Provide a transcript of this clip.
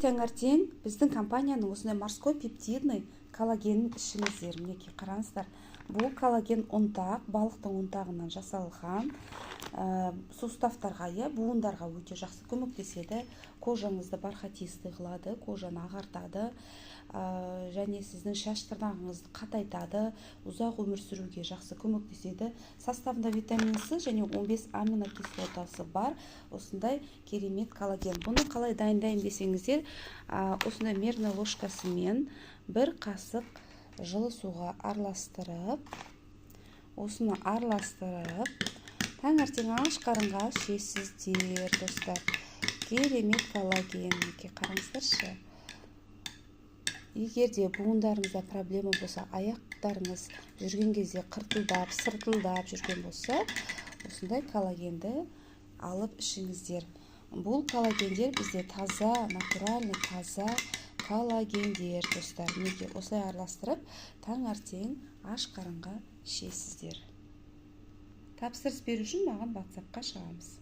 таңертең біздің компанияның осындай морской пептидный коллагенін ішіңіздер. Мінекей қараңыздар. Бұл коллаген ұнтақ, балықтың ұнтағынан жасалған, суставтарға, буындарға өте жақсы көмектеседі. Кожаңызды бархатисты қылады, кожаны ағартады, және сіздің шаш тырнағыңызды қатайтады, ұзақ өмір сүруге жақсы көмектеседі. Составында витамин С және 15 аминокислотасы бар осындай керемет коллаген. Бұны қалай дайындайын десеңіздер, осындай мерный ложкасымен бір қасық жылы суға араластырып, осыны араластырып, таңертең аш қарынға ішесіздер, достар. Керемет коллаген, қараңыздаршы. Егер де буындарыңызда проблема болса, аяқтарыңыз жүрген кезде қыртылдап, сыртылдап жүрген болса, осындай коллагенді алып ішіңіздер. Бұл коллагендер бізде таза, натуральный, таза коллагендер, достар. Неге осылай араластырып, таңертең аш қарынға ішесіздер. Тапсырыс беру үшін маған WhatsApp-қа шығамыз.